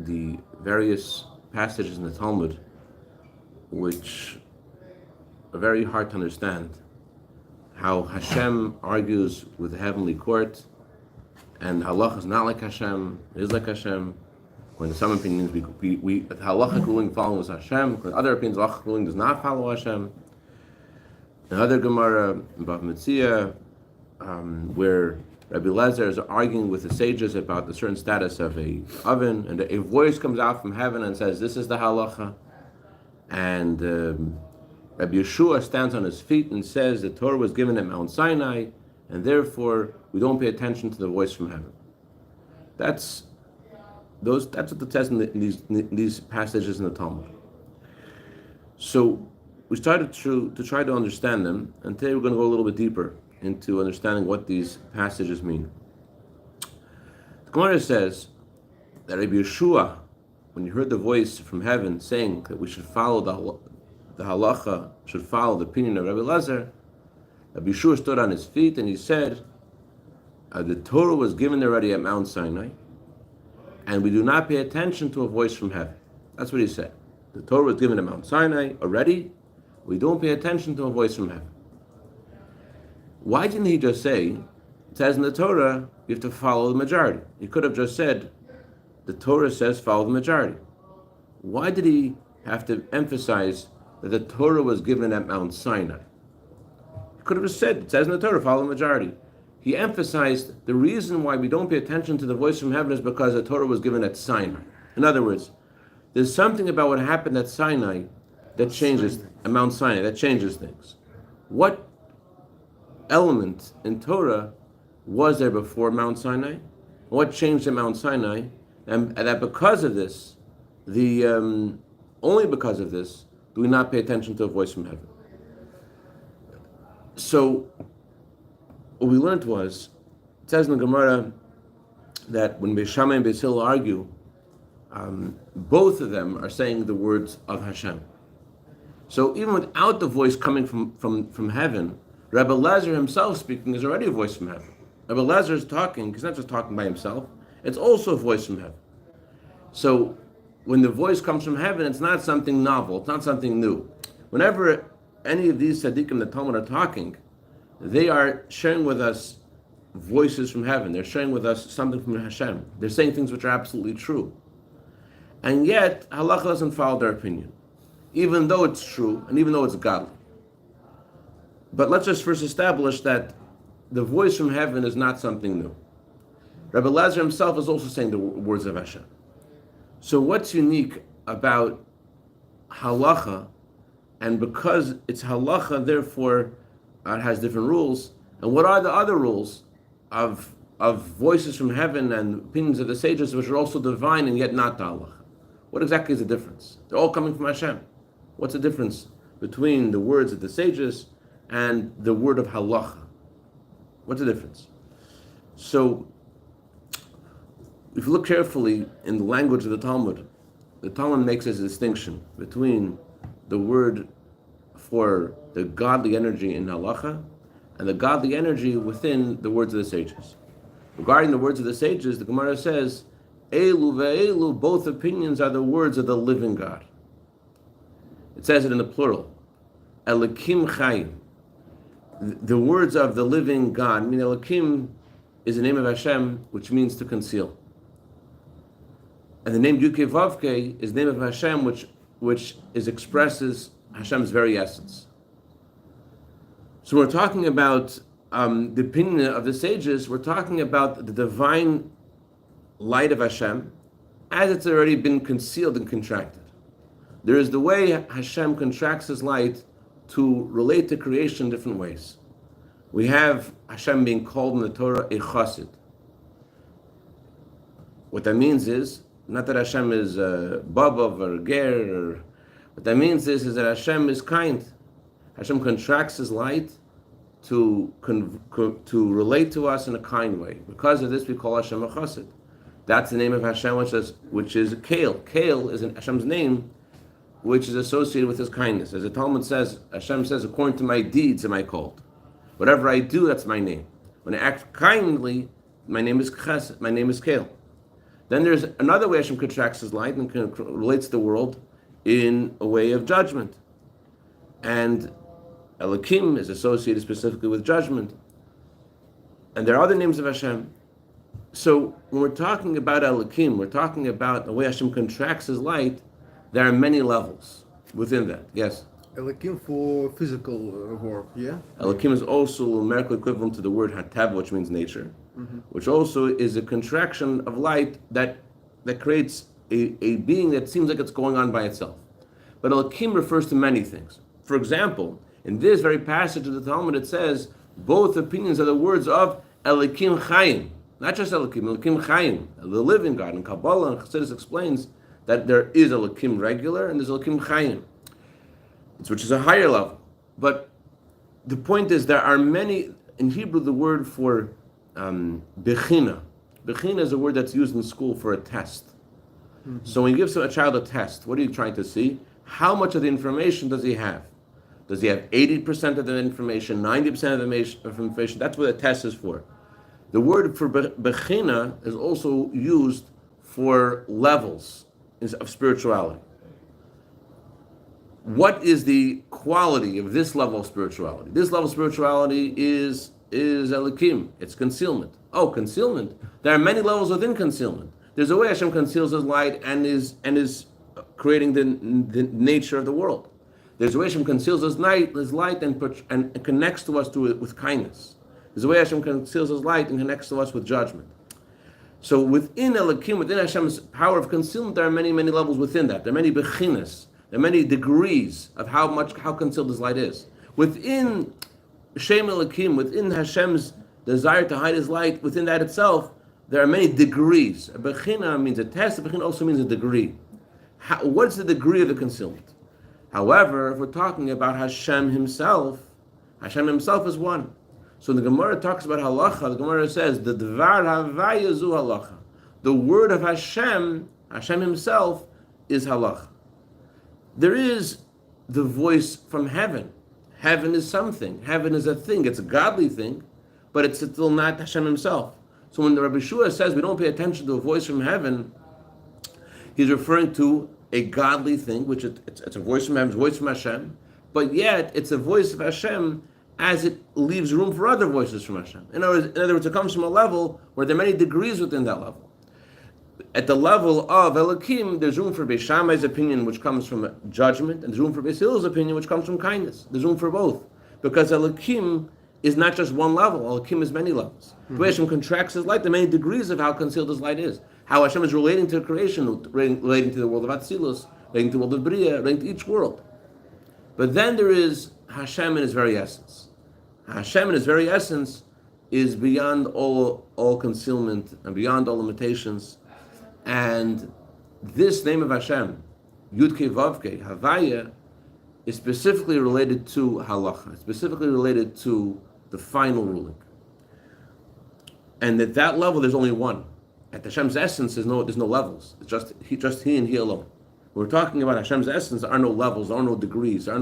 the various passages in the Talmud which are very hard to understand. How Hashem argues with the heavenly court, and halacha is not like Hashem, it is like Hashem. When in some opinions the halachic ruling follows Hashem, when other opinions the halachic ruling does not follow Hashem. Another Gemara in Bava Metzia, where Rabbi Lezer is arguing with the sages about the certain status of a oven, and a voice comes out from heaven and says, "This is the halacha," and Rabbi Yeshua stands on his feet and says the Torah was given at Mount Sinai, and therefore we don't pay attention to the voice from heaven. That's what it says in these passages in the Talmud. So we started to try to understand them, and today we're going to go a little bit deeper into understanding what these passages mean. The Gemara says that Rabbi Yeshua, when he heard the voice from heaven saying that we should follow the halacha, should follow the opinion of Rabbi Lezer, Rabbi Yeshua stood on his feet and he said, the Torah was given already at Mount Sinai, and we do not pay attention to a voice from heaven. That's what he said. The Torah was given at Mount Sinai already, we don't pay attention to a voice from heaven. Why didn't he just say, it says in the Torah, you have to follow the majority? He could have just said, the Torah says follow the majority. Why did he have to emphasize that the Torah was given at Mount Sinai? He could have just said, it says in the Torah, follow the majority. He emphasized the reason why we don't pay attention to the voice from heaven is because the Torah was given at Sinai. In other words, there's something about what happened at Sinai that changes, at Mount Sinai, that changes things. What element in Torah was there before Mount Sinai? What changed at Mount Sinai? And that because of this, only because of this, do we not pay attention to a voice from heaven. So, what we learned was, it says in the Gemara that when Beis Shammai and Beis Hillel argue, both of them are saying the words of Hashem. So even without the voice coming from heaven, Rabbi Lezer himself speaking is already a voice from heaven. Rabbi Lezer is talking, he's not just talking by himself, it's also a voice from heaven. So when the voice comes from heaven, it's not something novel, it's not something new. Whenever any of these tzaddikim, the Talmud, are talking, they are sharing with us voices from heaven. They're sharing with us something from Hashem. They're saying things which are absolutely true. And yet, halacha doesn't follow their opinion, even though it's true and even though it's godly. But let's just first establish that the voice from heaven is not something new. Rabbi Lezer himself is also saying the words of Hashem. So what's unique about halacha, and because it's halacha, therefore it has different rules, and what are the other rules of voices from heaven and opinions of the sages which are also divine and yet not the halacha? What exactly is the difference? They're all coming from Hashem. What's the difference between the words of the sages and the word of halacha? What's the difference? So, if you look carefully in the language of the Talmud makes a distinction between the word for the godly energy in halacha and the godly energy within the words of the sages. Regarding the words of the sages, the Gemara says, Elu ve'elu, both opinions are the words of the living God. It says it in the plural. Elikim chayim. The words of the living God. I mean, Elikim is the name of Hashem, which means to conceal. And the name Yudke Vavke is the name of Hashem, which expresses Hashem's very essence. So we're talking about the opinion of the sages. We're talking about the divine light of Hashem as it's already been concealed and contracted. There is the way Hashem contracts his light to relate to creation in different ways. We have Hashem being called in the Torah a chassid. What that means is, not that Hashem is babov or ger, what that means is that Hashem is kind. Hashem contracts his light to relate to us in a kind way. Because of this, we call Hashem a chassid. That's the name of Hashem, which is Kael. Kael is Hashem's name, which is associated with his kindness. As the Talmud says, Hashem says, according to my deeds am I called. Whatever I do, that's my name. When I act kindly, my name is Chesed, my name is Kael. Then there's another way Hashem contracts His light and relates to the world in a way of judgment. And Elokim is associated specifically with judgment. And there are other names of Hashem. So when we're talking about Elokim, we're talking about the way Hashem contracts His light. There are many levels within that. Yes? Elokim for physical work, yeah? Elokim is also numerical equivalent to the word Hatav, which means nature, which also is a contraction of light that creates a being that seems like it's going on by itself. But Elokim refers to many things. For example, in this very passage of the Talmud, it says both opinions are the words of Elokim Chaim. Not just Elokim, Elokim Chaim, the living God. And Kabbalah and Chassidus explains that there is Elokim regular and there's Elokim Chaim, which is a higher level. But the point is, there are many, in Hebrew, the word for bechina. Bechina is a word that's used in school for a test. So when you give a child a test, what are you trying to see? How much of the information does he have? Does he have 80% of the information, 90% of the information? That's what a test is for. The word for bechina is also used for levels of spirituality. What is the quality of this level of spirituality? This level of spirituality is Elokim. It's concealment. Oh, concealment. There are many levels within concealment. There's a way Hashem conceals His light and is creating the nature of the world. There's a way Hashem conceals His light and connects to us with kindness. There's a way Hashem conceals His light and connects to us with judgment. So within Elokim, within Hashem's power of concealment, there are many, many levels within that. There are many bechinas. There are many degrees of how concealed His light is. Within Shem Elokim, within Hashem's desire to hide His light, within that itself, there are many degrees. A bechina means a test. A bechina also means a degree. What's the degree of the concealment? However, if we're talking about Hashem Himself is one. So the Gemara talks about halacha. The Gemara says the dvar havaya zu halacha. The word of Hashem Himself is halacha. There is the voice from heaven. Heaven is something. Heaven is a thing. It's a godly thing, but it's still not Hashem Himself. So when the Rabbi Shua says we don't pay attention to a voice from heaven, he's referring to a godly thing, which it's a voice from heaven, it's a voice from Hashem, but yet it's a voice of Hashem as it leaves room for other voices from Hashem. In other words, it comes from a level where there are many degrees within that level. At the level of Elokim, there's room for Beis Shammai's opinion, which comes from judgment, and there's room for Beis Hillel's opinion, which comes from kindness. There's room for both, because Elokim is not just one level. Elokim is many levels. The way Hashem contracts His light, the many degrees of how concealed His light is. How Hashem is relating to creation, relating to the world of Atzilus, relating to the world of Bria, relating to each world. But then there is Hashem in His very essence. Hashem in His very essence is beyond all concealment and beyond all limitations. And this name of Hashem, Yud-Kei Vav-Kei, Havaya, is specifically related to halacha, specifically related to the final ruling. And at that level, there's only one. At Hashem's essence, there's no levels. It's just He and He alone. When we're talking about Hashem's essence, there are no levels, there are no degrees, there's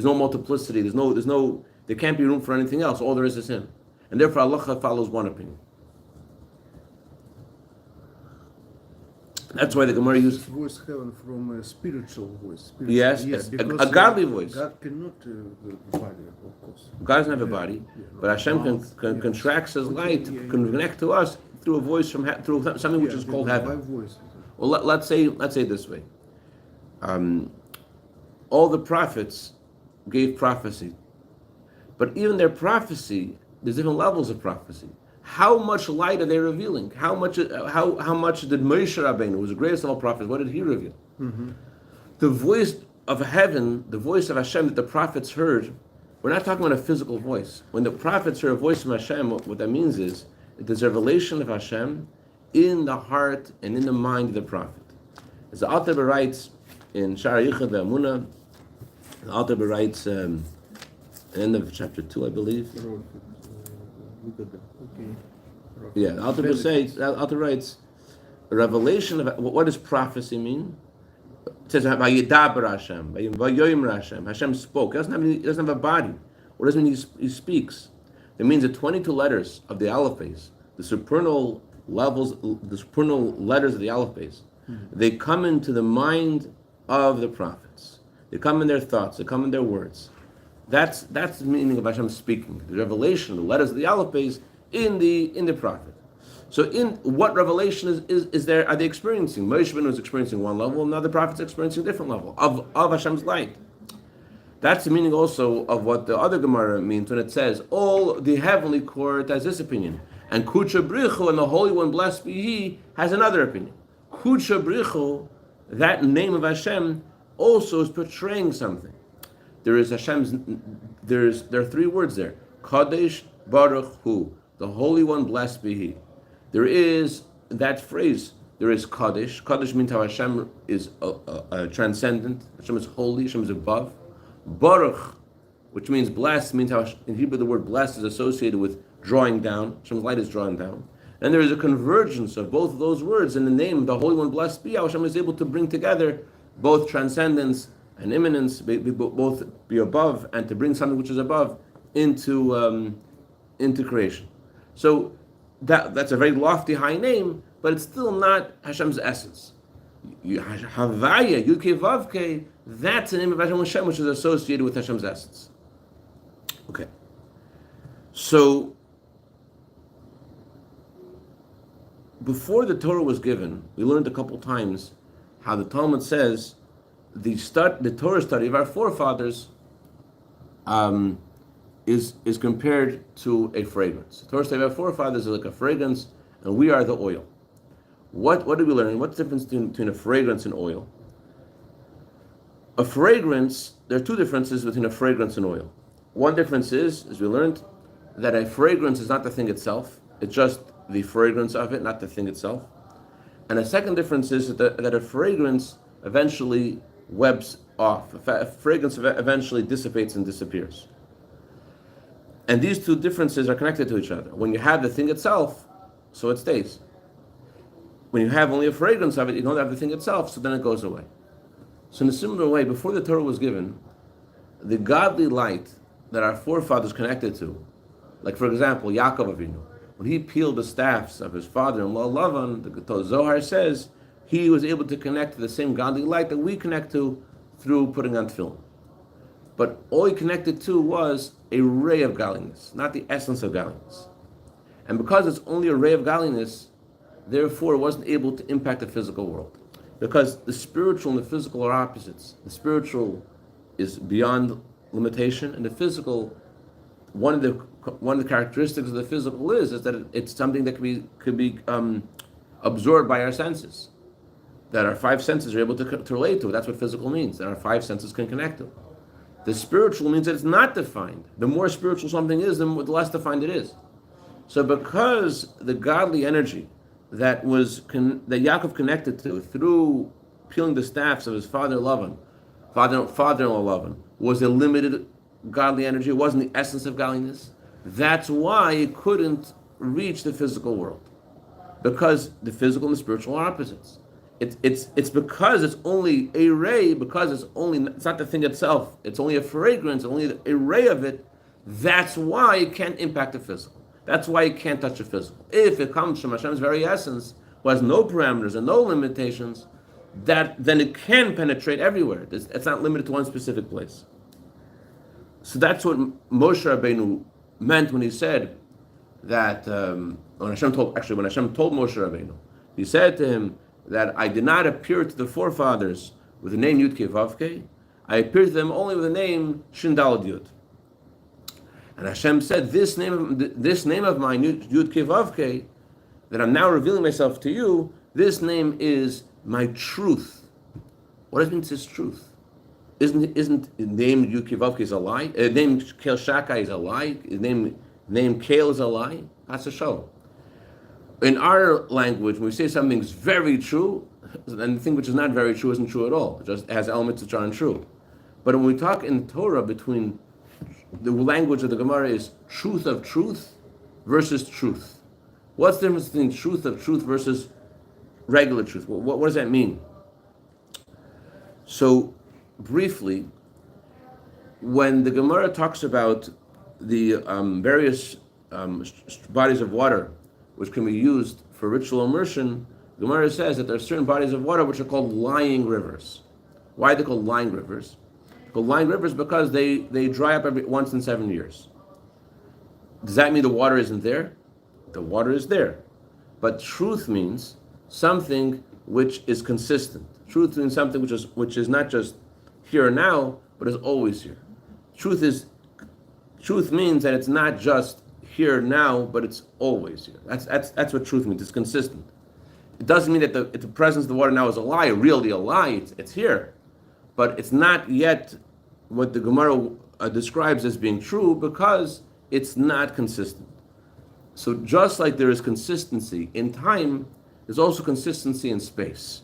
no multiplicity, there can't be room for anything else. All there is Him. And therefore, halacha follows one opinion. That's why the Gemara uses voice heaven from a spiritual voice. Yes, a godly voice. God cannot body, of course. God doesn't have a body, but Hashem can contracts His light to connect to us through a voice through something which is called heaven. Well, let's say it this way. All the prophets gave prophecy, but even their prophecy, there's different levels of prophecy. How much light are they revealing? How much did Moshe Rabbeinu, who was the greatest of all prophets, what did he reveal? The voice of heaven, the voice of Hashem that the prophets heard, we're not talking about a physical voice. When the prophets heard a voice from Hashem, what that means is there's a revelation of Hashem in the heart and in the mind of the prophet. As the Alter Rebbe writes in Shara Yichud Ve'amunah, the Alter Rebbe writes, end of chapter 2, I believe. Yeah, the Alter Rebbe writes, a revelation of what does prophecy mean? It says Vayidaber Hashem, Vayomer Hashem. Hashem spoke. He doesn't have a body. What does it mean he speaks? It means the 22 letters of the alphabet, the supernal levels, the supernal letters of the alphabet, they come into the mind of the prophets. They come in their thoughts. They come in their words. That's the meaning of Hashem speaking. The revelation, the letters of the alphabet in the prophet. So in what revelation is there? Are they experiencing? Moshe Rabbeinu is experiencing one level, and now the prophet's experiencing a different level of Hashem's light. That's the meaning also of what the other Gemara means when it says, all the heavenly court has this opinion, and Kudsha Brichu, and the Holy One, blessed be He, has another opinion. Kudsha Brichu, that name of Hashem, also is portraying something. There are 3 words there. Kadesh Baruch Hu, the Holy One, blessed be He. There is that phrase. There is Kadesh. Kadesh means how Hashem is transcendent. Hashem is holy. Hashem is above. Baruch, which means blessed, means how in Hebrew the word blessed is associated with drawing down. Hashem's light is drawing down. And there is a convergence of both of those words in the name, the Holy One, blessed be. How Hashem is able to bring together both transcendence and immanence, both be above, and to bring something which is above into creation. So that's a very lofty, high name, but it's still not Hashem's essence. Havaya, Yudke Vavke, that's the name of Hashem, which is associated with Hashem's essence. Okay. So, before the Torah was given, we learned a couple times how the Talmud says the Torah study of our forefathers is compared to a fragrance. The Torah study of our forefathers is like a fragrance, and we are the oil. What did we learn? What's the difference between a fragrance and oil? A fragrance, there are 2 differences between a fragrance and oil. One difference is, as we learned, that a fragrance is not the thing itself. It's just the fragrance of it, not the thing itself. And a second difference is that a fragrance eventually webs off. A fragrance eventually dissipates and disappears. And these 2 differences are connected to each other. When you have the thing itself, so it stays. When you have only a fragrance of it, you don't have the thing itself, so then it goes away. So in a similar way, before the Torah was given, the godly light that our forefathers connected to, like for example, Yaakov Avinu, when he peeled the staffs of his father-in-law Lavan, the Zohar says, he was able to connect to the same godly light that we connect to through putting on tefillin. But all he connected to was a ray of godliness, not the essence of godliness. And because it's only a ray of godliness, therefore it wasn't able to impact the physical world. Because the spiritual and the physical are opposites. The spiritual is beyond limitation, and the physical, one of the characteristics of the physical is that it's something that could be absorbed by our senses. That our 5 senses are able to relate to it. That's what physical means, that our 5 senses can connect to it. The spiritual means that it's not defined. The more spiritual something is, the less defined it is. So because the godly energy that Yaakov connected to through peeling the staffs of his father-in-law Lavan, was a limited godly energy. It wasn't the essence of godliness. That's why it couldn't reach the physical world, because the physical and the spiritual are opposites. It's because it's only a ray, because it's not the thing itself. It's only a fragrance, only a ray of it. That's why it can't impact the physical. That's why it can't touch the physical. If it comes from Hashem's very essence, who has no parameters and no limitations, then it can penetrate everywhere. It's not limited to one specific place. So that's what Moshe Rabbeinu meant when he said that when Hashem told Moshe Rabbeinu, he said to him that I did not appear to the forefathers with the name Yudke Vavke. I appeared to them only with the name Shin Daled Yud. And Hashem said, this name of mine, Yudke Vavke, that I'm now revealing myself to you, this name is my truth. What does it mean it's truth? Isn't the name Yudke Vavke is a lie? Name Kel Shakai is a lie? Name Kel is a lie? That's a shalom. In our language, when we say something's very true, and the thing which is not very true isn't true at all. It just has elements which are untrue. But when we talk in Torah, between the language of the Gemara is truth of truth versus truth. What's the difference between truth of truth versus regular truth? What does that mean? So, briefly, when the Gemara talks about the various bodies of water which can be used for ritual immersion, Gemara says that there are certain bodies of water which are called lying rivers. Why are they called lying rivers? They're called lying rivers because they dry up every once in 7 years. Does that mean the water isn't there? The water is there. But truth means something which is consistent. Truth means something which is not just here and now, but is always here. Truth means that it's not just here now, but it's always here. That's what truth means. It's consistent. It doesn't mean that the presence of the water now is a lie, really a lie. It's here, but it's not yet what the Gemara describes as being true because it's not consistent. So just like there is consistency in time, there's also consistency in space.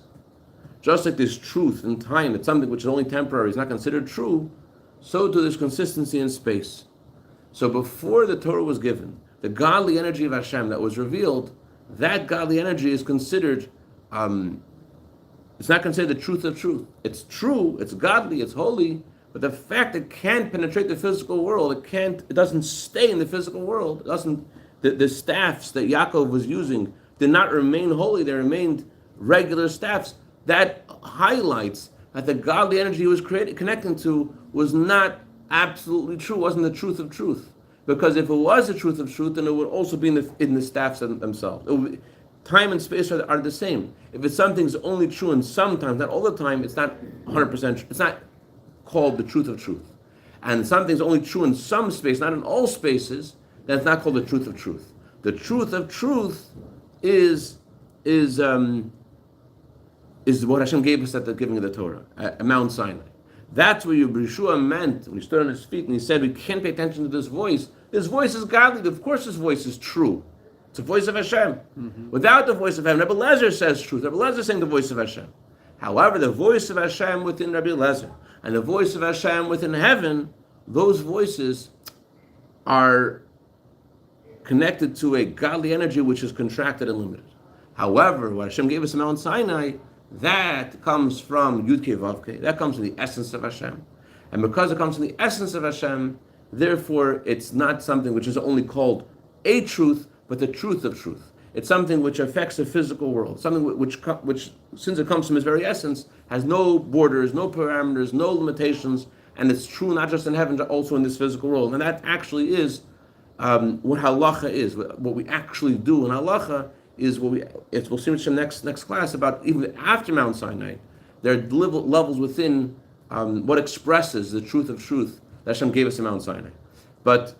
Just like there's truth in time, it's something which is only temporary, is not considered true, so too there's consistency in space. So before the Torah was given, the godly energy of Hashem that was revealed, that godly energy is considered, it's not considered the truth of truth. It's true, it's godly, it's holy, but the fact it can't penetrate the physical world, it doesn't stay in the physical world, the staffs that Yaakov was using did not remain holy, they remained regular staffs. That highlights that the godly energy he was connecting to was not absolutely true, wasn't the truth of truth. Because if it was the truth of truth, then it would also be in the staffs themselves. Time and space are the same. If it's something's only true in some time, not all the time, it's not 100% true. It's not called the truth of truth. And something's only true in some space, not in all spaces, then it's not called the truth of truth. The truth of truth is what Hashem gave us at the giving of the Torah, at Mount Sinai. That's what Yeshua meant when he stood on his feet and he said, we can't pay attention to this voice. This voice is godly. Of course this voice is true. It's the voice of Hashem. Mm-hmm. Without the voice of Hashem, Rabbi Lezer says truth. Rabbi Lezer is saying the voice of Hashem. However, the voice of Hashem within Rabbi Lezer and the voice of Hashem within heaven, those voices are connected to a godly energy which is contracted and limited. However, what Hashem gave us in Mount Sinai, that comes from Yud Kei Vav Kei. That comes from the essence of Hashem. And because it comes from the essence of Hashem, therefore it's not something which is only called a truth, but the truth of truth. It's something which affects the physical world. Something which, since it comes from its very essence, has no borders, no parameters, no limitations, and it's true not just in heaven, but also in this physical world. And that actually is what halacha is. What we actually do in halacha is what we'll see in next class about even after Mount Sinai. There are levels within what expresses the truth of truth that Hashem gave us in Mount Sinai. But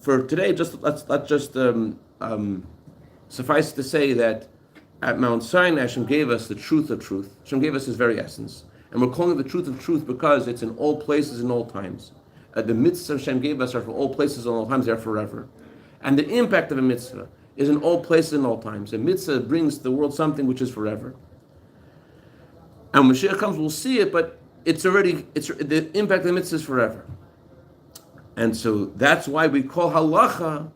for today, let's just suffice to say that at Mount Sinai, Hashem gave us the truth of truth. Hashem gave us His very essence, and we're calling it the truth of truth because it's in all places and all times. The mitzvahs Hashem gave us are for all places and all times; they're forever. And the impact of a mitzvah is in all places and all times. A mitzvah brings to the world something which is forever. And when Mashiach comes, we'll see it, but the impact of the mitzvah is forever. And so that's why we call halacha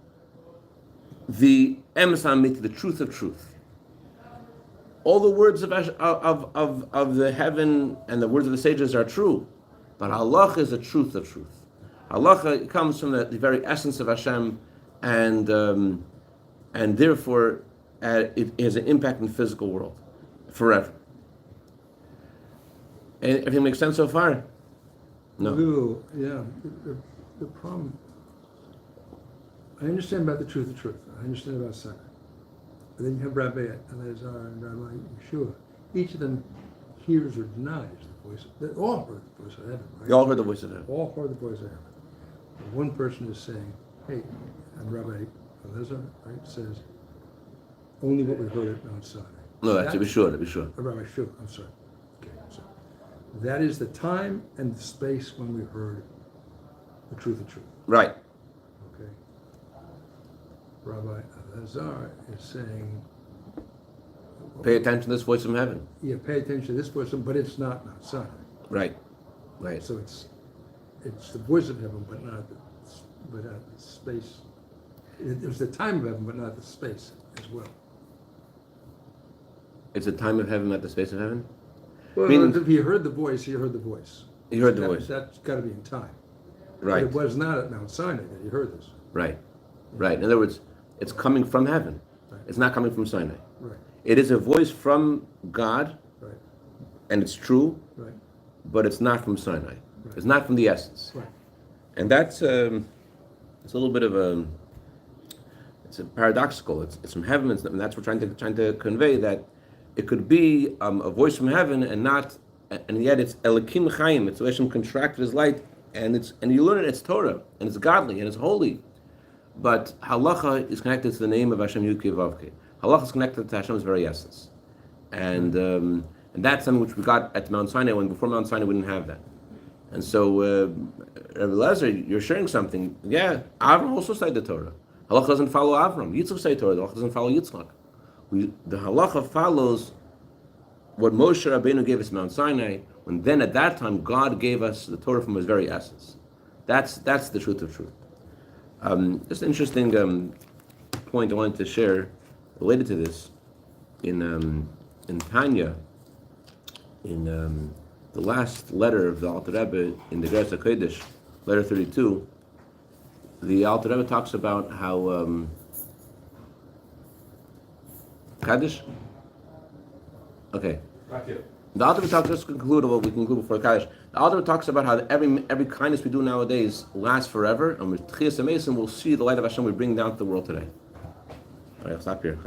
the emes hamiti, the truth of truth. All the words of the heaven and the words of the sages are true, but halacha is the truth of truth. Halacha comes from the very essence of Hashem, and therefore it has an impact in the physical world forever. And everything makes sense so far? No. Yeah. The problem, I understand about the truth of truth. I understand about Sinai. But then you have Rabbi Elazar and Rabbi Yeshua. Each of them hears or denies the voice. They all heard the voice of heaven, right? They all heard the voice of heaven. All heard the voice of heaven. But one person is saying, hey, and Rabbi Elazar, right, says, only what we heard at Mount Sinai. No, that's to be sure. Rabbi Yeshua, I'm sorry. Okay, so that is the time and the space when we heard the truth of truth. Right. Okay. Rabbi Elazar is saying, pay attention to this voice from heaven. Yeah, pay attention to this voice, but it's not Mount Sinai. Right. So it's the voice of heaven, but not the space. It was the time of heaven, but not the space as well. It's the time of heaven, not the space of heaven? Well, Meaning, if you heard the voice, you heard the voice. You heard the voice. That's got to be in time. Right. But it was not at Mount Sinai that you heard this. Right. In other words, it's coming from heaven. Right. It's not coming from Sinai. Right. It is a voice from God, Right. and it's true, Right. but it's not from Sinai. Right. It's not from the essence. Right. And that's it's a little bit of it's a paradoxical. It's from heaven, and that's what we're trying to convey, that it could be a voice from heaven and not, and yet it's Elikim Chaim. It's Hashem contracted as light, and you learn it's Torah, and it's godly, and it's holy. But halacha is connected to the name of Hashem Yud Kei Vav Kei. Halacha is connected to Hashem's very essence, and that's something which we got at Mount Sinai. When before Mount Sinai we didn't have that. And so, Rabbi Lezer, you're sharing something. Yeah, Avram also studied the Torah. Halacha doesn't follow Avram. Yitzchak studied Torah. The halacha doesn't follow Yitzchak. The halacha follows what Moshe Rabbeinu gave us Mount Sinai, when then at that time God gave us the Torah from His very essence. That's the truth of truth. Just an interesting point I wanted to share related to this in Tanya, in the last letter of the Alter Rebbe in the Geras HaKodesh, letter 32. The Alter Rebbe talks about how Kaddish. Okay. The Alter Rebbe talks. Let's conclude what we conclude before Kaddish. The Alter Rebbe talks about how every kindness we do nowadays lasts forever, and with Tchias HaMesim we'll see the light of Hashem we bring down to the world today. All right, I'll stop here.